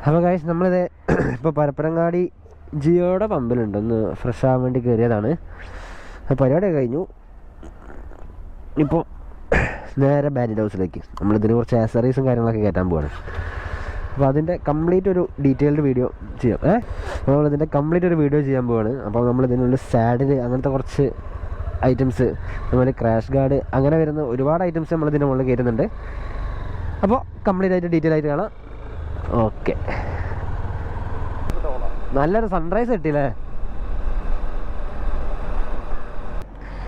അപ്പോൾ ഗൈസ് നമ്മളിത് ഇപ്പോൾ പരപ്പനങ്ങാടി ജിയോയുടെ പമ്പിലുണ്ട്, ഒന്ന് ഫ്രഷ് ആവാൻ വേണ്ടി കയറിയതാണ്. പരിപാടിയൊക്കെ കഴിഞ്ഞു. ഇപ്പോൾ നേരെ ബാൻഡ് ഹൗസിലേക്ക് നമ്മളിതിന് കുറച്ച് ആക്സറീസും കാര്യങ്ങളൊക്കെ കയറ്റാൻ പോവാണ്. അപ്പോൾ അതിൻ്റെ കംപ്ലീറ്റ് ഒരു ഡീറ്റെയിൽഡ് വീഡിയോ ചെയ്യാം. നമ്മളിതിൻ്റെ കംപ്ലീറ്റ് ഒരു വീഡിയോ ചെയ്യാൻ പോവാണ്. അപ്പോൾ നമ്മളിതിനുള്ള സാഡിൽ അങ്ങനത്തെ കുറച്ച് ഐറ്റംസ്, അതുപോലെ ക്രാഷ് ഗാർഡ്, അങ്ങനെ വരുന്ന ഒരുപാട് ഐറ്റംസ് നമ്മളിതിൻ്റെ മുകളിൽ കയറ്റുന്നുണ്ട്. അപ്പോൾ കംപ്ലീറ്റ് ആയിട്ട് ഡീറ്റെയിൽ ആയിട്ട് കാണാം. ഓക്കെ, നല്ലൊരു സൺറൈസ് കിട്ടിയില്ലേ.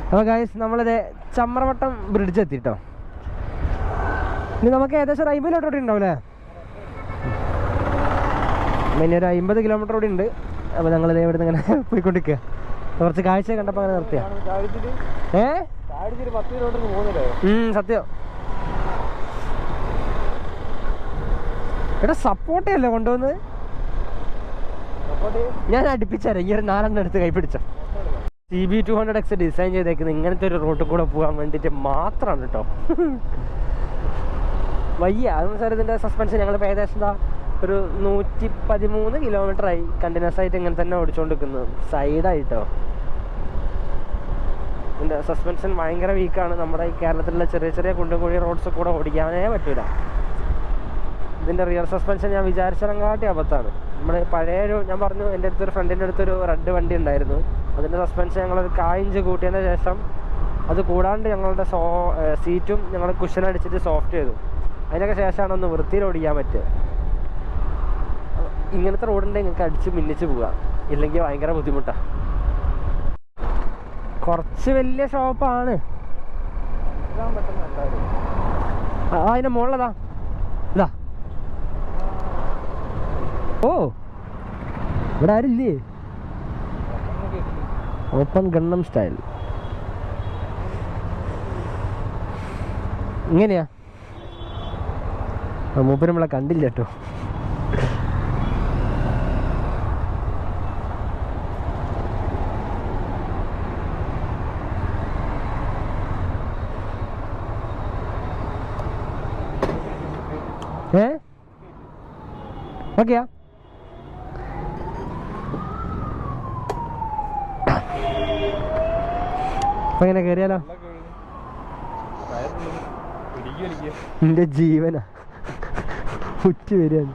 അപ്പോൾ ഗൈസ് നമ്മളിത് ചമ്രവട്ടം ബ്രിഡ്ജ് എത്തിട്ടോ. ഇനി നമുക്ക് ഏകദേശം ഒരു 50 കിലോമീറ്റർ കൂടി ഉണ്ടാവില്ലേ, പിന്നെ ഒരു 50 കിലോമീറ്റർ കൂടി ഉണ്ട്. അപ്പോൾ ഞങ്ങളിത് ഇവിടെ നിന്ന് ഇങ്ങനെ പോയിക്കൊണ്ടിരിക്കുക. കുറച്ച് കാഴ്ച കണ്ടപ്പോൾ അങ്ങനെ നിർത്തിയ. സത്യം എടാ, സപ്പോർട്ടേ അല്ലേ കൊണ്ടുവന്ന്. ഞാൻ അടുപ്പിച്ചേരാം, ഈ ഒരു 4 എടുത്ത് കൈപ്പിടിച്ചോ. CB200X ഡിസൈൻ ചെയ്തേക്കുന്നത് ഇങ്ങനത്തെ ഒരു റൂട്ടിൽ കൂടെ പോകാൻ വേണ്ടിയിട്ട് മാത്രമാണ് കേട്ടോ. വയ്യ. അതെന്ന് വെച്ചാൽ ഇതിൻ്റെ സസ്പെൻഷൻ ഞങ്ങളിപ്പോൾ ഏകദേശം ഒരു 113 കിലോമീറ്ററായി കണ്ടിന്യൂസ് ആയിട്ട് ഇങ്ങനെ തന്നെ ഓടിച്ചുകൊണ്ടിരിക്കുന്നത് സൈഡായിട്ടോ. ഇതിൻ്റെ സസ്പെൻഷൻ ഭയങ്കര വീക്കാണ്. നമ്മുടെ ഈ കേരളത്തിലുള്ള ചെറിയ ചെറിയ കുണ്ടും കുഴി റോഡ്സ് കൂടെ ഓടിക്കാനേ പറ്റൂല. ഇതിൻ്റെ റിയർ സസ്പെൻഷൻ ഞാൻ വിചാരിച്ചതിനെക്കാട്ടി അബദ്ധമാണ്. നമ്മൾ പഴയൊരു, ഞാൻ പറഞ്ഞു എൻ്റെ അടുത്തൊരു ഫ്രണ്ടിൻ്റെ അടുത്തൊരു റെഡ് വണ്ടി ഉണ്ടായിരുന്നു. അതിൻ്റെ സസ്പെൻഷൻ ഞങ്ങളൊരു 1 ഇഞ്ച് കൂട്ടിയതിന് ശേഷം അത് കൂടാണ്ട് ഞങ്ങളുടെ സീറ്റും ഞങ്ങൾ കുഷൻ അടിച്ചിട്ട് സോഫ്റ്റ് ചെയ്തു. അതിനൊക്കെ ശേഷമാണ് ഒന്ന് വൃത്തിയിൽ ഓടിക്കാൻ പറ്റുക. ഇങ്ങനത്തെ റോഡുണ്ടെങ്കിൽ നിങ്ങൾക്ക് അടിച്ച് മിന്നിച്ച് പോകാം, ഇല്ലെങ്കിൽ ഭയങ്കര ബുദ്ധിമുട്ടാണ്. കുറച്ച് വലിയ ഷോപ്പാണ്. അതിൻ്റെ മുകളിലതാ ഇതാ. ഓ, ഇവിടെ ആരില്ലേ? Open ഗണ്ണം style. ഇങ്ങനെയാ? മൂപ്പര് നമ്മളെ കണ്ടില്ല കേട്ടോ. ഓക്കെയാ? അപ്പൊ എങ്ങനെ കയറിയാലോ? എന്റെ ജീവനാ ഉച്ച വരികയാണ്.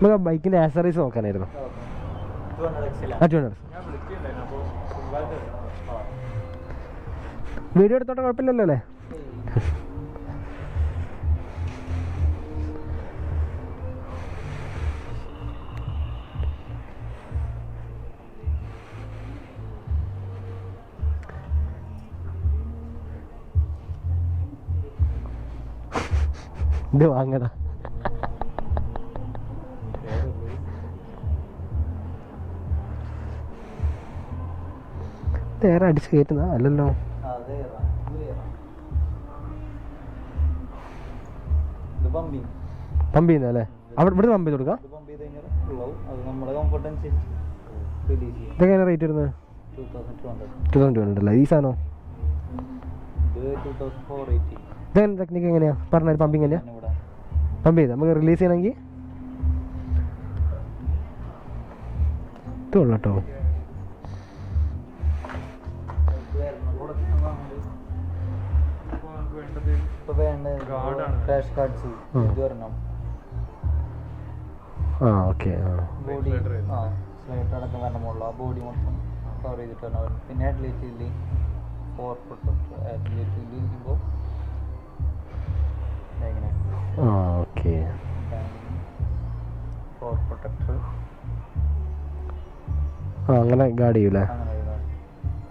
നമുക്ക് ബൈക്കിന്റെ ആക്സറീസ് നോക്കാനായിരുന്നു. വീഡിയോ എടുത്തോട്ടെ, കുഴപ്പമില്ലല്ലോ അല്ലേ? ഇത് വാങ്ങടാ. വേറെ അടിച്ച് കയറ്റുന്ന അല്ലല്ലോ. പമ്പ് ചെയ്യുന്നല്ലേ? അവിടെ ഇവിടെ പമ്പ് ചെയ്ത് കൊടുക്കാം. ഇതൊക്കെയാണ് റേറ്റ് വരുന്നത്? 2200 അല്ലേ ഈ സാധനം? ഇതെങ്ങനെ ടെക്നിക്ക് എങ്ങനെയാ പറഞ്ഞാൽ? പമ്പിങ് എങ്ങനെയാ? പമ്പ് ചെയ്താൽ നമുക്ക് റിലീസ് ചെയ്യണമെങ്കിൽ ഇതുള്ളൂ കേട്ടോ. ഓക്കെ. ബോഡി സ്ലൈഡ് അടക്കം വരണം, ബോഡി മൊത്തം കവർ ചെയ്തിട്ട് വരണം. പിന്നെ ഹെഡ്ലൈറ്റിൽ 4 പ്രൊട്ടക്ടർ ഹെഡ്ലൈറ്റിൽ ഇരിക്കുമ്പോൾ ഓക്കെ. 4 പ്രൊട്ടക്ടർ അങ്ങനെ ഗാർഡ് ചെയ്യൂലേ? അങ്ങനെ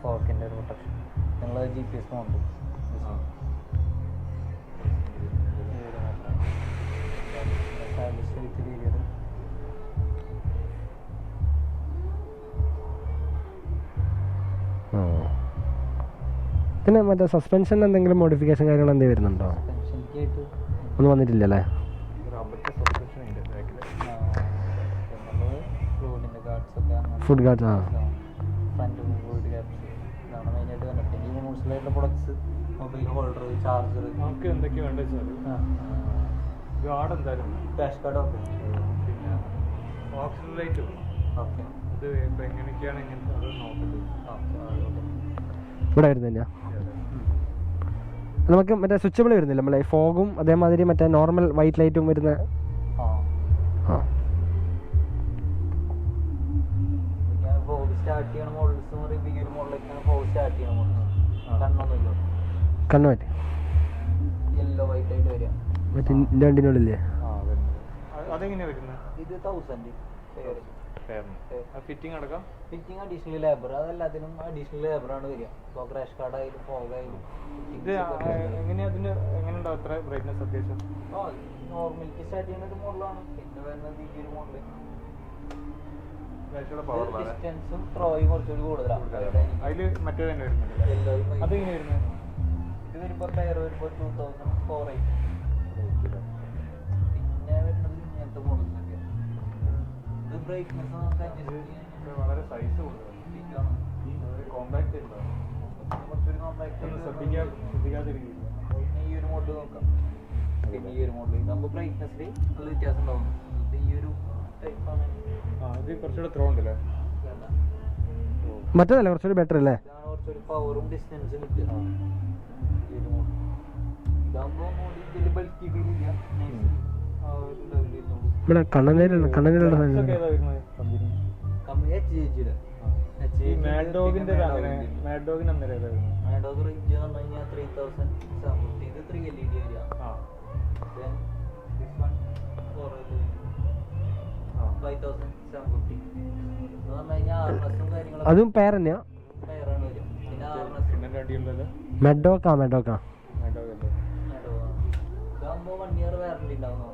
ഫോർക്കിൻ്റെ ഒരു പ്രൊട്ടക്ഷൻ. നിങ്ങൾ GPS ഉണ്ട്. പിന്നെ മറ്റേ സസ്പെൻഷൻ എന്തെങ്കിലും മോഡിഫിക്കേഷൻ കാര്യങ്ങൾ എന്തെങ്കിലും വരുന്നുണ്ടോ? ഒന്നും വന്നിട്ടില്ലല്ലേ? Food guards. Front food guards ഇതാണ് മെയിനായിട്ട് വരുന്നത്. പിന്നെ ഈ മൂസിലായിട്ടുള്ള പ്രൊഡക്ട്സ് മൊബൈൽ ഹോൾഡർ, ചാർജർ. നമുക്ക് എന്തൊക്കെയാ വേണ്ടത് വെച്ചാൽ ഗാർഡ് എന്തായാലും ക്രാഷ് കാർഡ് ഓക്കെ. പിന്നെ ഓക്സിജൻ ലൈറ്റ് ഓക്കെ. ഇത് ഇപ്പം എങ്ങനെയൊക്കെയാണ് ഇങ്ങനത്തെ അത് നോക്കട്ടെ. ഇവിടെ വരുന്നില്ല. നമുക്ക് മറ്റേ സ്വിച്ചബിൾ വരുന്നില്ല, നമ്മളെ ഫോഗും അതേമാതിരി മറ്റേ നോർമൽ വൈറ്റ് ലൈറ്റും വരുന്ന. സ്റ്റാർട്ട് ചെയ്യണം മോഡൽസ് പറയുമ്പോൾ ഈ ഒരു മോഡലിലേക്കാണ് ഫോഗ് സ്റ്റാർട്ട് ചെയ്യണം. കണ്ണൊന്നുമില്ല, കണ്ണ് മറ്റേ യെല്ലോ വൈറ്റ് ആയിട്ട് വരിക. മറ്റേ രണ്ടിനുള്ളില്ലേ? അതെങ്ങനെയാ വരുന്നത്? ഇത് 1000 ഫിറ്റിംഗ് അടക്കം. ഫിറ്റിംഗ് അഡീഷണൽ ലേബർ, അതെല്ലാത്തിനും അഡീഷണൽ ലേബറാണ് വരിക. ഇപ്പോൾ ക്രാഷ് കാർഡ് ആയാലും ഫോഗ് ആയാലും. ഇത് എങ്ങനെയാ അതിന് എങ്ങനെ ഉണ്ടാവും എത്ര ബ്രൈറ്റ്നസ് അത്യാവശ്യം? നോർമലിറ്റി സ്റ്റാർട്ട് ചെയ്യുന്ന ഒരു മോഡലാണ്. പിന്നെ വരുന്നത് ഈ ഒരു മോഡൽ ഡിസ്റ്റൻസും ത്രോയും കുറച്ചുകൂടി കൂടുതലാണ്. അതിൽ മറ്റേ തന്നെ വരുന്നുണ്ട്. അതെങ്ങനെ വരുന്നത്? ഇത് വരുമ്പോൾ പെയർ വരുമ്പോൾ 2480. പിന്നെ വരുന്നത് ഇങ്ങനത്തെ മോഡൽസൊക്കെ. ഇത് ബ്രൈറ്റ്നസ് നമുക്ക് അഡ്ജസ്റ്റ് ചെയ്യാൻ വളരെ സൈസ് കൂടുതലാണ്. കോമ്പാക്ട് ഉണ്ടാവും. കുറച്ചൊരു കോമ്പാക്ട് ശ്രദ്ധിക്കാതിരിക്കില്ല. പിന്നെ ഈ ഒരു മോഡൽ നോക്കാം. പിന്നെ ഈ ഒരു മോഡൽ ഇതാകുമ്പോൾ ബ്രൈറ്റ്നസ്സിൽ നല്ല വ്യത്യാസം ഉണ്ടാവും. ഈ ഒരു ടൈപ്പാണ്. ഇത് കുറച്ചുകൂടെ ത്രോ ഉണ്ടല്ലേ? മറ്റേതല്ലേ കുറച്ചുകൂടി ബെറ്റർ അല്ലേ? ഇതാണ് കുറച്ചൊരു പവറും ഡിസ്റ്റൻസും കിട്ടുക. ഈ ഒരു മോഡൽ ഇതാകുമ്പോൾ ഇതിൽ ബൾക്കി ഫീൽ ഇല്ല. ഇവിടെ കണ്ണനേലുള്ള കമ്പനി മാഡ്ഡോഗിന്റെ മാഡ്ഡോഗിന് അന്നേരം മാഡോഗ് റേഞ്ച് എന്ന് പറഞ്ഞു കഴിഞ്ഞാൽ 3750. ഇത് 3 LED വരിക. Then this one 4 LED 5750. എന്ന് പറഞ്ഞു കഴിഞ്ഞാൽ ആർമസും കാര്യങ്ങളൊക്കെ അതും പേർ തന്നെയാ? പെയറാണ് വരിക. പിന്നെ ആർമസ് പിന്നെ അടിയുള്ളല്ലോ. മെഡോക്കാ മാഡ്ഡോഗല്ലേ? ഇതാകുമ്പോൾ 1 year വാറണ്ടി ഉണ്ടാവുന്നു.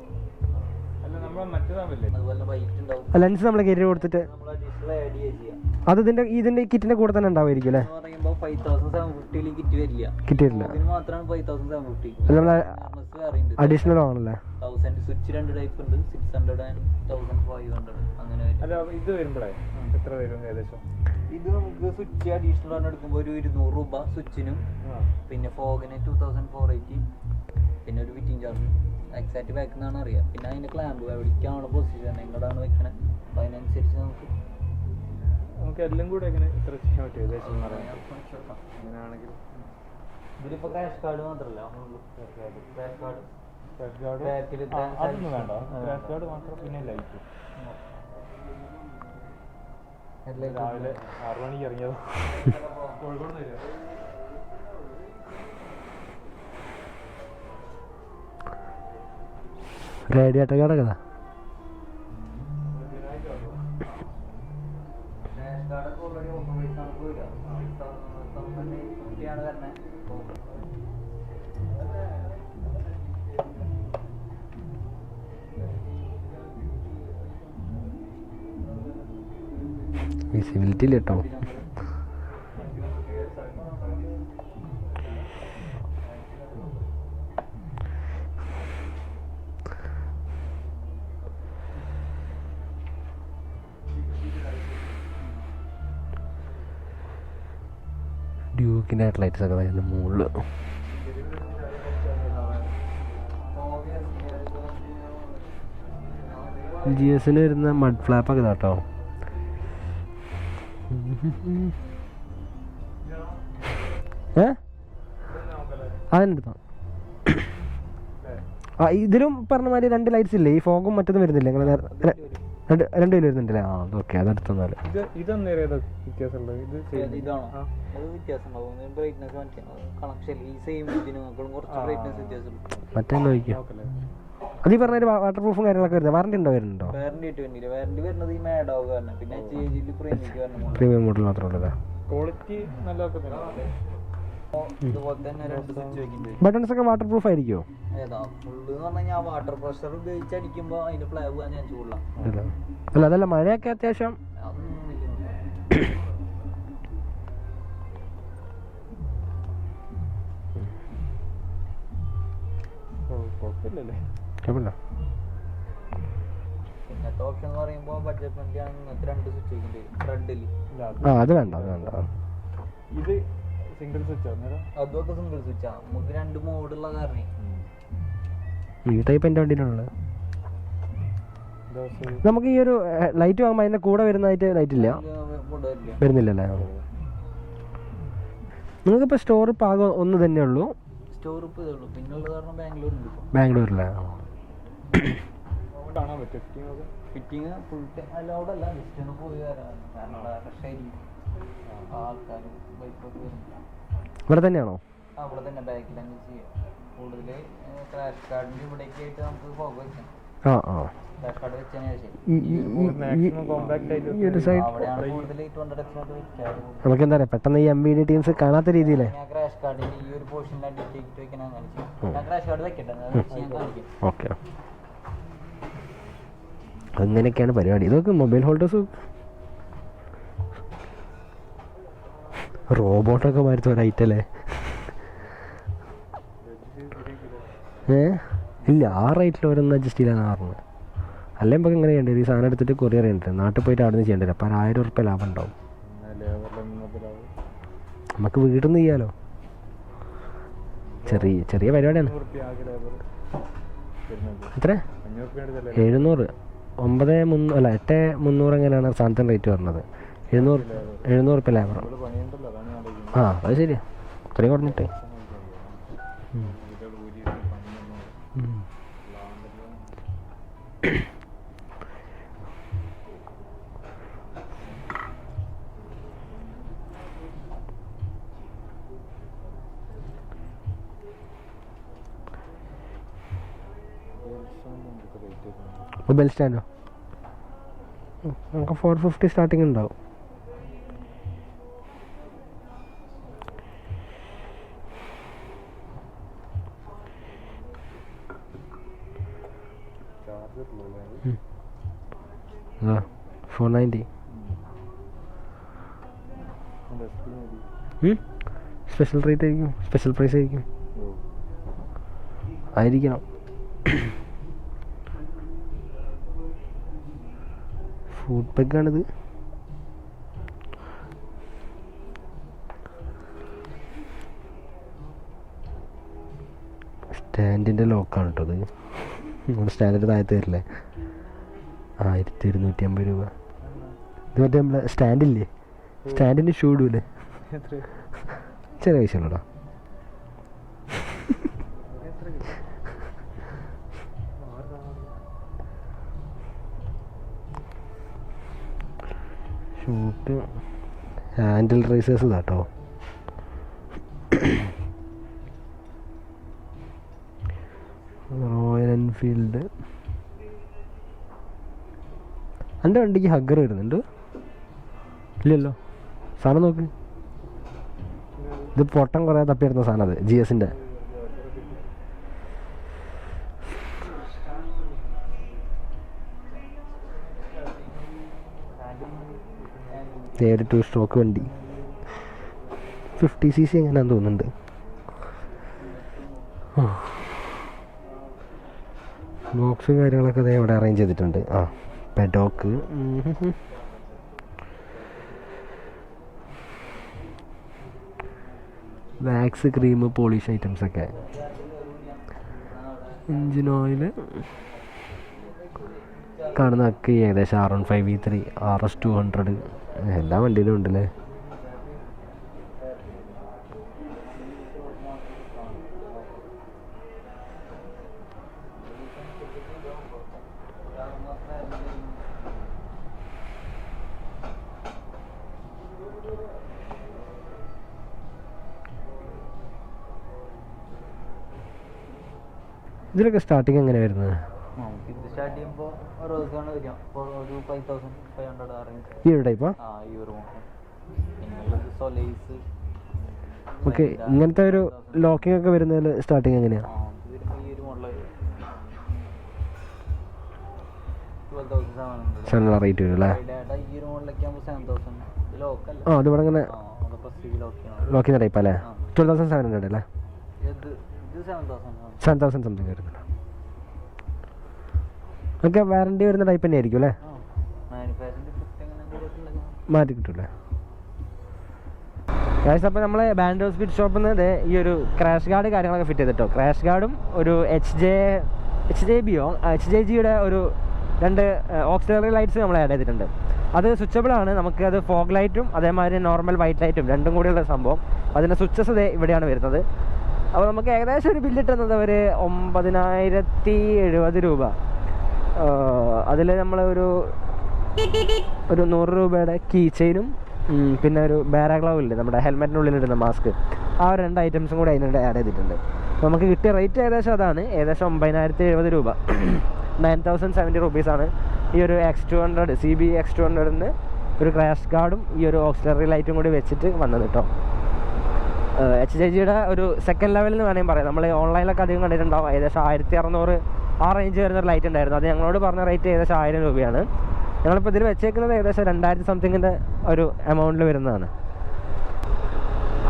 അല്ല നമ്മൾ മറ്റേതാവില്ലേ? അതുപോലെ വൈറ്റ് ഉണ്ടാവും. ലെൻസ് നമ്മൾ കയറി കൊടുത്തിട്ട് നമ്മൾ അഡീഷണൽ ആഡ് ചെയ്യുക. അത് ഇതിന്റെ കിറ്റിന്റെ കൂടെ തന്നെ ഉണ്ടാവുമായിരിക്കും അല്ലേ? എന്ന് പറയുമ്പോൾ 5750 കിറ്റ് വരില്ല. കിറ്റ് വരില്ല. ഇതിന് മാത്രമാണ് 5750. അത് നമ്മൾ ആർമസ് വേറെ ഉണ്ട്. അഡീഷണൽ ആണല്ലേ? 1000 സ്വിച്ച് 2 ടൈപ്പ് ഉണ്ട്. 600 and 1500 അങ്ങനെ വരും. അല്ല ഇത് വരുമ്പോഴേ എത്ര വരും ഏകദേശം? ഇത് നമുക്ക് സ്വിച്ച് അഡീഷണൽ ആണ് എടുക്കുമ്പോൾ ഒരു 200 രൂപ സ്വിച്ചിനും, പിന്നെ ഫോഗിന് 2480, പിന്നെ ഒരു ഫിറ്റിംഗ് ചാർജ്. എക്സാക്ട് വെക്കുന്നതാണ് അറിയാം. പിന്നെ അതിൻ്റെ ക്ലാമ്പ് എവിടേക്കാണ് പൊസിഷൻ, എങ്ങോട്ടാണ് വെക്കണത്, അപ്പോൾ അതിനനുസരിച്ച് നമുക്ക് എല്ലാം കൂടെ എങ്ങനെ എത്ര ചെയ്യാൻ പറ്റും ഏകദേശം പറയാം? അങ്ങനെയാണെങ്കിൽ ഇതിലിപ്പോൾ ക്രാഷ് കാർഡ് മാത്രമല്ല, ക്രാഷ് കാർഡ് അതൊന്നും വേണ്ട. ക്രാഷ് കാർഡ് മാത്രം. പിന്നെ ലൈറ്റ് രാവിലെ 6 മണിക്ക് ഇറങ്ങിയത് കോഴിക്കോട് വരിക. റേഡിയേറ്റർ കിടക്കതാ. വിസിബിലിറ്റി ഇല്ല കേട്ടോ. ഡ്യൂക്കിൻ്റെ ഹെഡ്ലൈറ്റ്സ് ഒക്കെ അതിൻ്റെ മുകളിൽ. ജി എസിന് വരുന്ന മഡ് ഫ്ലാപ്പൊക്കെ ഇതാട്ടോ. അതിനെടുത്തോ. ഇതിലും പറഞ്ഞ മാതിരി 2 ലൈറ്റ്സ് ഇല്ലേ? ഈ ഫോഗും മറ്റൊന്നും വരുന്നില്ല? നിങ്ങൾ 2 കിലോ വരുന്നുണ്ടല്ലേ? ആ ഓക്കെ, അതെടുത്തെന്നാല്. മറ്റേ നോക്കിയോ? അത് ഈ പറഞ്ഞ വാട്ടർ പ്രൂഫും കാര്യങ്ങളൊക്കെ വരുന്നത്. വാറണ്ടി ഉണ്ടോ? വരുന്നുണ്ടോ? പ്രീമിയം മോഡൽ മാത്രമേ ഉള്ളൂ. ക്വാളിറ്റി നല്ല ബട്ടൺസ് ഒക്കെ വാട്ടർ പ്രൂഫ് ആയിരിക്കുമോ? വാട്ടർ പ്രഷർ ഉപയോഗിച്ച് അടിക്കുമ്പോൾ അതിന്റെ ഫ്ലൈ പോകാൻ ചാൻസ് കൂടുതലാണ്. അല്ല അതല്ല, മഴയൊക്കെ അത്യാവശ്യം കുഴപ്പമില്ലല്ലേ? കുഴപ്പമില്ല. പിന്നത്തെ ഓപ്ഷൻ എന്ന് പറയുമ്പോൾ ബഡ്ജറ്റ് ഫ്രണ്ട്ലി ആണ്. 2 സ്വിച്ച് ഫ്രണ്ടിൽ. അത് വേണ്ട, അത് വേണ്ട. ഇത് സിംഗിൾ സ്വിച്ച് അന്നേരം അതൊക്കെ സിംഗിൾ സ്വിച്ചാ. നമുക്ക് 2 മോഡുള്ള കാരണേ. ഈ ടൈപ്പ് എൻ്റെ വണ്ടിയിലുള്ളത്. ദിവസം നമുക്ക് ഈ ഒരു ലൈറ്റ് വാങ്ങുമ്പോൾ അതിൻ്റെ കൂടെ വരുന്നതായിട്ട് ലൈറ്റ് ഇല്ല, കൊണ്ടുവരില്ല. വരുന്നില്ലല്ലേ? നിങ്ങൾക്കിപ്പോൾ സ്റ്റോർ പാകം ഒന്ന് തന്നെ ഉള്ളൂ? സ്റ്റോർ ഇപ്പൊ ഇതുള്ളൂ, പിന്നുള്ളത് കാരണം ബാംഗ്ലൂരുണ്ട് ഇപ്പോൾ. ബാംഗ്ലൂരിലെ കാണാൻ പറ്റും ഫിറ്റിംഗ് ഒക്കെ. ഫിറ്റിങ് ഫുൾ ടൈം അലൗഡ് അല്ല, ജസ്റ്റ് ഒന്ന് പോയി വരാൻ. കാരണം ഫ്രഷായിരിക്കും ആൾക്കാരും ബൈക്കൊക്കെ വരും. ഇവിടെ തന്നെയാണോ? അവിടെ തന്നെ ബാക്കിൽ തന്നെ ചെയ്യാം. കൂടുതൽ ക്രാഷ് കാർഡിൻ്റെ ഇവിടേക്ക് ആയിട്ട് നമുക്ക് ഫോഗ് വെക്കാം. ആ ആ ക്രാഷ് കാർഡ് വെച്ചതിന് ശേഷം മാക്സിമം കോമ്പാക്ട് ആയിട്ട് ഈ ഒരു സൈഡ് അവിടെയാണ് കൂടുതൽ 200x വെക്കാറ്. നമുക്ക് എന്താ പറയുക, പെട്ടെന്ന് ഈ MVD ടീംസ് കാണാത്ത രീതിയിലേ. ഞാൻ ക്രാഷ് കാർഡിൻ്റെ ഈ ഒരു പോർഷനിൽ അടിച്ചേക്കിട്ട് വെക്കണം. അങ്ങനെ ചെയ്യും. ഞാൻ ക്രാഷ് കാർഡ് വെക്കട്ടെ, അത് വെച്ച് ഞാൻ കാണിക്കാം. ഓക്കെ, അങ്ങനെയൊക്കെയാണ് പരിപാടി. ഇതൊക്കെ മൊബൈൽ ഹോൾഡേഴ്സ് റോബോട്ടൊക്കെ മാറ്റി ഒരൈറ്റല്ലേ? ഇല്ല, ആ റേറ്റിൽ ഓരോന്ന് അഡ്ജസ്റ്റ് ചെയ്യാനാണ് പറഞ്ഞത്. അല്ലെങ്കിൽ നമുക്ക് ഇങ്ങനെ ചെയ്യേണ്ടത്, ഈ സാധനം എടുത്തിട്ട് കൊറിയർ ചെയ്യേണ്ടത്, നാട്ടിൽ പോയിട്ട് അവിടെ നിന്ന് ചെയ്യേണ്ടത്. അപ്പോൾ 1000 ഉറുപ്പ്യ ലാഭം ഉണ്ടാവും. നമുക്ക് വീട്ടിൽ നിന്ന് ചെയ്യാലോ. ചെറിയ ചെറിയ പരിപാടിയാണ്. എത്ര? 700, 9,300 അല്ല 8,300 എങ്ങനെയാണ് സാധനത്തിൻ്റെ റേറ്റ് പറഞ്ഞത്? 700 ഉറുപ്പ്യ ലേബർ. ആ അത് ശരിയാ, അത്രയും കുറഞ്ഞിട്ടേ. മൊബൈൽ സ്റ്റാൻഡോ നമുക്ക് 450 സ്റ്റാർട്ടിങ് ഉണ്ടാവും. ആ 490 സ്പെഷ്യൽ റേറ്റ് ആയിരിക്കും, സ്പെഷ്യൽ പ്രൈസ് ആയിരിക്കണം. ഫുഡ് പെഗാണിത്. സ്റ്റാൻഡിൻ്റെ ലോക്കാണ് കേട്ടോ ഇത്. നമ്മുടെ സ്റ്റാൻഡിൻ്റെ താഴത്ത് വരില്ലേ, 1250 രൂപ. ഇത് മറ്റേ നമ്മളെ സ്റ്റാൻഡില്ലേ, സ്റ്റാൻഡിൻ്റെ ഷൂ ഇടൂല്ലേ, ചെറിയ പൈസ ഉള്ളൂടാ. ഷൂട്ട് ഹാൻഡിൽ റൈസേഴ്സ് ഇതാട്ടോ. Royal Enfield. എൻ്റെ വണ്ടിക്ക് ഹഗ്ഗർ വരുന്നുണ്ട് ഇല്ലല്ലോ? സാധനം നോക്ക്, ഇത് പൊട്ടം കുറേ തപ്പിയെടുത്ത സാധനം, അത് GS-ൻ്റെ. നേരെ 2 സ്ട്രോക്ക് വണ്ടി 50cc എങ്ങനെയാന്ന് തോന്നുന്നുണ്ട്. ബോക്സും കാര്യങ്ങളൊക്കെ അതേ ഇവിടെ അറേഞ്ച് ചെയ്തിട്ടുണ്ട്. ആ പെഡോക്ക്, വാക്സ്, ക്രീം, പോളിഷ് ഐറ്റംസൊക്കെ. എൻജിൻ ഓയിൽ കാണുന്നതൊക്കെ ഏകദേശം R15 V3, RS 200 എല്ലാ വണ്ടിയിലും ഉണ്ടല്ലേ. ഇതിലൊക്കെ സ്റ്റാർട്ടിങ് എങ്ങനെ വരുന്നത്? ഇത് സ്റ്റാർട്ട് ചെയ്യുമ്പോൾ ഒരു ദിവസമാണ് വരിക. അപ്പോൾ ഒരു 5500 അറേഞ്ച്. ഈ ഒരു ടൈപ്പാ? ആ ഈ ഒരു മോഡൽ. പിന്നുള്ളത് സൊലൈസ്. ഓക്കെ, ഇങ്ങനത്തെ ഒരു ലോക്കിംഗ് ഒക്കെ വരുന്നതിൽ സ്റ്റാർട്ടിങ് എങ്ങനെയാണ്? ഇത് വരുമ്പോൾ ഈ ഒരു മോഡൽ 12,700. 7 റേറ്റ് വരും അല്ലേ? ഈ ഒരു മോഡലൊക്കെ ആകുമ്പോൾ 7,000. ഇത് ലോക്കല്ല. ആ അതിവിടെ ഇങ്ങനെ ലോക്കിയാണ്. ലോക്കിംഗ് ടൈപ്പ് അല്ലേ? 12,700 അല്ലേ? ഇത് 7,000. 7,000 സംതിങ് വരുന്നുണ്ട്. ഓക്കെ, വാറണ്ടി വരുന്ന ടൈപ്പ് തന്നെ ആയിരിക്കും അല്ലേ? മാനുഫാക്ചറിംഗ് ഫിറ്റ് എങ്ങനെ മാറ്റി കിട്ടൂല്ലേ? ഗൈസ് അപ്പോൾ നമ്മൾ ബാൻഡോസ് ഫിറ്റ് ഷോപ്പിൽ നിന്ന് ഈ ഒരു ക്രാഷ് ഗാർഡ് കാര്യങ്ങളൊക്കെ ഫിറ്റ് ചെയ്തിട്ടോ. ക്രാഷ് ഗാർഡും ഒരു HJGയുടെ ഒരു 2 ഓക്സിലറി ലൈറ്റ്സ് നമ്മൾ ആഡ് ചെയ്തിട്ടുണ്ട്. അത് സ്വിച്ചബിൾ ആണ്. നമുക്ക് അത് ഫോഗ് ലൈറ്റും അതേമാതിരി നോർമൽ വൈറ്റ് ലൈറ്റും രണ്ടും കൂടിയുള്ള സംഭവം. അതിൻ്റെ സ്വിച്ചസ് ഇവിടെയാണ് വരുന്നത്. അപ്പോൾ നമുക്ക് ഏകദേശം ഒരു ബില്ലിട്ടുന്നത് ഒരു 9070 രൂപ. അതിൽ നമ്മൾ ഒരു 100 രൂപയുടെ കീ ചെയിനും പിന്നെ ഒരു ബാരാഗ്ലൗ ഇല്ലേ നമ്മുടെ ഹെൽമെറ്റിനുള്ളിൽ ഇടുന്ന മാസ്ക്, ആ 2 ഐറ്റംസും കൂടി അതിനിടെ ആഡ് ചെയ്തിട്ടുണ്ട്. അപ്പോൾ നമുക്ക് കിട്ടിയ റേറ്റ് ഏകദേശം അതാണ്. ഏകദേശം 9070 രൂപ, 9070 റുപ്പീസാണ് ഈ ഒരു X200 CB X200ന് ഒരു ക്രാഷ് ഗാർഡും ഈ ഒരു ഓക്സിലറി ലൈറ്റും കൂടി വെച്ചിട്ട് വന്നത് കേട്ടോ. HJGയുടെ ഒരു സെക്കൻഡ് ലെവലിൽ എന്ന് വേണമെങ്കിൽ പറയാം. നമ്മൾ ഓൺലൈനിലൊക്കെ അധികം കണ്ടിട്ടുണ്ടാവും. ഏകദേശം 1600 ആ റേഞ്ച് വരുന്നൊരു ലൈറ്റ് ഉണ്ടായിരുന്നു. അത് ഞങ്ങളോട് പറഞ്ഞ റേറ്റ് ഏകദേശം 1000 രൂപയാണ്. ഞങ്ങളിപ്പോൾ ഇതിൽ വെച്ചേക്കുന്നത് ഏകദേശം 2000 സംതിങ്ങിൻ്റെ ഒരു എമൗണ്ടിൽ വരുന്നതാണ്.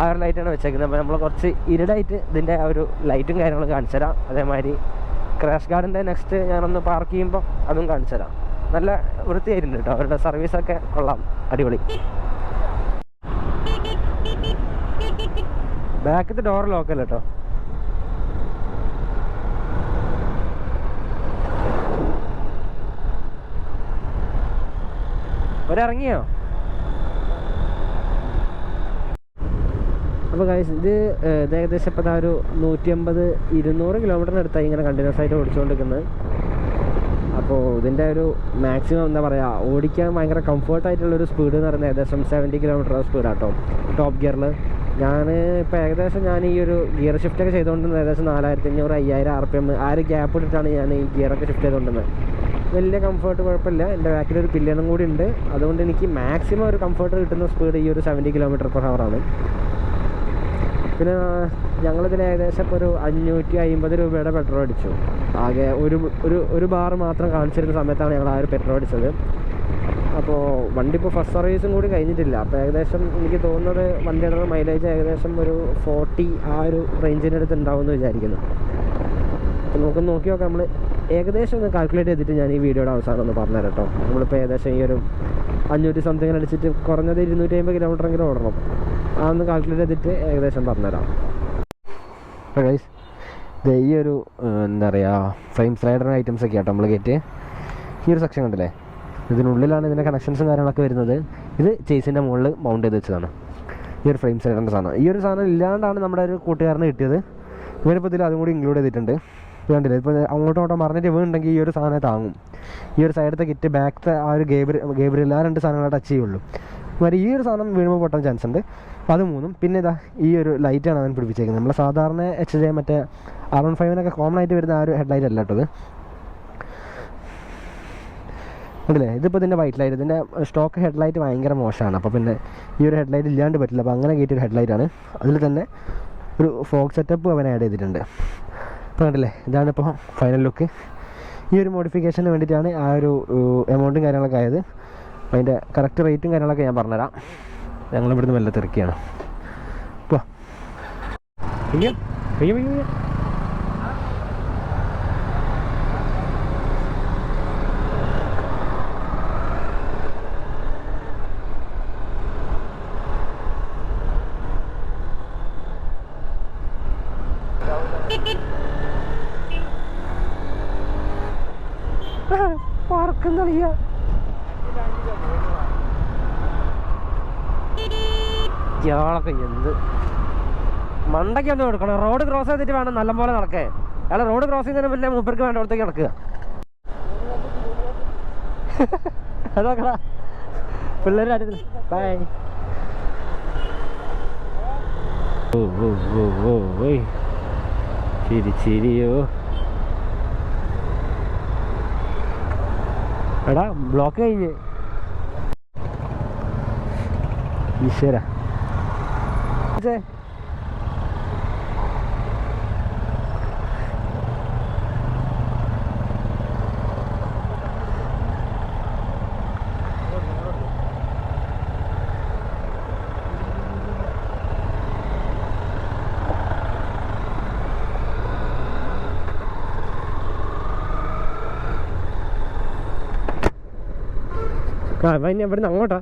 ആ ഒരു ലൈറ്റാണ് വെച്ചേക്കുന്നത്. അപ്പോൾ നമ്മൾ കുറച്ച് ഇരുടായിട്ട് ഇതിൻ്റെ ആ ഒരു ലൈറ്റും കാര്യങ്ങളും കാണിച്ചു തരാം. അതേമാതിരി ക്രാഷ് ഗാർഡിൻ്റെ നെക്സ്റ്റ് ഞാനൊന്ന് പാർക്ക് ചെയ്യുമ്പോൾ അതും കാണിച്ചു തരാം. നല്ല വൃത്തിയായിട്ടുണ്ട് കേട്ടോ. അവരുടെ സർവീസൊക്കെ കൊള്ളാം, അടിപൊളി. ബാക്കത്തെ ഡോർ ലോക്കല്ല കേട്ടോ. ഒരിറങ്ങിയോ? അപ്പോൾ ഗൈസ് ഇത് ഏകദേശം ഇപ്പോൾ ഒരു 150-200 കിലോമീറ്ററിനടുത്തായി ഇങ്ങനെ കണ്ടിന്യൂസ് ആയിട്ട് ഓടിച്ചുകൊണ്ടിരിക്കുന്നത്. അപ്പോൾ ഇതിൻ്റെ ഒരു മാക്സിമം എന്താ പറയുക, ഓടിക്കാൻ ഭയങ്കര കംഫർട്ടായിട്ടുള്ളൊരു സ്പീഡ് എന്ന് പറയുന്നത് ഏകദേശം 70 കിലോമീറ്റർ സ്പീഡാട്ടോ ടോപ്പ് ഗിയറിൽ. ഇപ്പോൾ ഏകദേശം ഞാൻ ഈ ഒരു ഗിയർ ഷിഫ്റ്റൊക്കെ ചെയ്തുകൊണ്ടിരുന്നത് ഏകദേശം 4500-5000 RPM ആ ഒരു ഗ്യാപ്പ് ഇട്ടിട്ടാണ് ഞാൻ ഈ ഗിയറൊക്കെ ഷിഫ്റ്റ് ചെയ്തുകൊണ്ടിരുന്നത്. വലിയ കംഫർട്ട് കുഴപ്പമില്ല. എൻ്റെ ബാക്കിലൊരു പില്ലനും കൂടി ഉണ്ട്. അതുകൊണ്ട് എനിക്ക് മാക്സിമം ഒരു കംഫർട്ട് കിട്ടുന്ന സ്പീഡ് ഈ ഒരു 70 km/h ആണ്. പിന്നെ ഞങ്ങളിതിൽ ഏകദേശം ഇപ്പോൾ ഒരു 550 രൂപയുടെ പെട്രോൾ അടിച്ചു. ആകെ ഒരു ബാർ മാത്രം കാണിച്ചിരുന്ന സമയത്താണ് ഞങ്ങൾ ആ ഒരു പെട്രോൾ അടിച്ചത്. അപ്പോൾ വണ്ടി ഇപ്പോൾ ഫസ്റ്റ് സർവീസും കൂടി കഴിഞ്ഞിട്ടില്ല. അപ്പോൾ ഏകദേശം എനിക്ക് തോന്നുന്നത് വണ്ടിയുടെ മൈലേജ് ഏകദേശം ഒരു 40 ആ ഒരു റേഞ്ചിൻ്റെ അടുത്ത് ഉണ്ടാവുമെന്ന് വിചാരിക്കുന്നു. അപ്പോൾ നമുക്ക് നോക്കി നോക്കാം. നമ്മൾ ഏകദേശം ഒന്ന് കാൽക്കുലേറ്റ് ചെയ്തിട്ട് ഞാൻ ഈ വീഡിയോയുടെ അവസാനം ഒന്ന് പറഞ്ഞുതരാം കേട്ടോ. നമ്മളിപ്പോൾ ഏകദേശം ഈ ഒരു 500 സംതിങ് അടിച്ചിട്ട് കുറഞ്ഞത് 250 കിലോമീറ്ററെങ്കിലും ഓടണം. അതൊന്ന് കാൽക്കുലേറ്റ് ചെയ്തിട്ട് ഏകദേശം പറഞ്ഞുതരാം. അപ്പോൾ ഗൈസ് ഈ ഒരു എന്താ പറയുക ഫ്രെയിം സ്ലൈഡർ ഐറ്റംസ് ഒക്കെ ആട്ടോ നമ്മൾ കയറ്റി. ഈ ഒരു സെക്ഷൻ കണ്ടില്ലേ, ഇതിനുള്ളിലാണ് ഇതിൻ്റെ കണക്ഷൻസും കാര്യങ്ങളൊക്കെ വരുന്നത്. ഇത് ചേസിൻ്റെ മുകളിൽ മൗണ്ട് ചെയ്ത് വെച്ചതാണ് ഈ ഒരു ഫ്രെയിം സ്ലൈഡറിൻ്റെ സാധനം. ഈ ഒരു സാധനം ഇല്ലാണ്ടാണ് നമ്മുടെ ഒരു കൂട്ടുകാരന് കിട്ടിയത്. ഇവരിപ്പോൾ ഇതിൽ അതും കൂടി ഇൻക്ലൂഡ് ചെയ്തിട്ടുണ്ട്. കണ്ടില്ലേ, ഇപ്പോൾ അങ്ങോട്ടും മറിഞ്ഞിട്ട് വീണുണ്ടെങ്കിൽ ഈ ഒരു സാധനം താങ്ങും. ഈ ഒരു സൈഡത്തെ കിറ്റ്, ബാക്കത്തെ ആ ഒരു ഗേബ്രിയൽ ആ 2 സാധനങ്ങളെ ടച്ച് ചെയ്യുള്ളൂ. మరి ഈ ഒരു സാധനം വീഴുമ്പോൾ പൊട്ടാൻ ചാൻസ് ഉണ്ട്. അത് 3. പിന്നെ ഇതാ ഈ ഒരു ലൈറ്റാണ് അവൻ പിടിപ്പിച്ചേക്കുന്നത്. നമ്മൾ സാധാരണ HJ മറ്റേ R15 കോമൺ ആയിട്ട് വരുന്ന ആ ഒരു ഹെഡ് ലൈറ്റ് അല്ല കേട്ടോ ഇത്. ഉണ്ടല്ലേ, ഇതിപ്പോൾ ഇതിൻ്റെ വൈറ്റ് ലൈറ്റ്, ഇതിൻ്റെ സ്റ്റോക്ക് ഹെഡ് ലൈറ്റ് ഭയങ്കര മോശമാണ്. അപ്പോൾ പിന്നെ ഈ ഒരു ഹെഡ് ലൈറ്റ് ഇല്ലാണ്ട് പറ്റില്ല. അപ്പോൾ അങ്ങനെ കയറ്റിയൊരു ഹെഡ് ലൈറ്റാണ്. അതിൽ തന്നെ ഒരു ഫോഗ് സെറ്റപ്പ് അവൻ ആഡ് ചെയ്തിട്ടുണ്ട്. അപ്പോൾ കണ്ടില്ലേ, ഇതാണിപ്പോൾ ഫൈനൽ ലുക്ക്. ഈ ഒരു മോഡിഫിക്കേഷന് വേണ്ടിയിട്ടാണ് ആ ഒരു എമൗണ്ടും കാര്യങ്ങളൊക്കെ ആയത്. അപ്പോൾ അതിൻ്റെ കറക്റ്റ് റേറ്റും കാര്യങ്ങളൊക്കെ ഞാൻ പറഞ്ഞുതരാം. ഞങ്ങളിവിടുന്ന് മെല്ലെ തിരക്കിയാണ്. ഇപ്പോൾ പറക്കും കളിയ ഇയാളൊക്കെ എന്ത് മണ്ടയ്ക്ക് ഒന്ന് കൊടുക്കണം. റോഡ് ക്രോസ് ചെയ്തിട്ട് വേണം നല്ലപോലെ നടക്കേ. അയാൾ റോഡ് ക്രോസ് ചെയ്യുന്നതിന് മുന്നേ മൂപ്പർക്ക് വേണ്ടടത്തേക്ക് നടക്കുക. അതൊക്കെടാ പിള്ളേർ ബൈ. ഓ ഓ ഓ ഓ ഓയ് ചിരി ചിരിയോ എടാ, ബ്ലോക്ക് കഴിഞ്ഞ് ഈശ്വര. ആ ഇനി ഇവിടുന്ന് അങ്ങോട്ടാ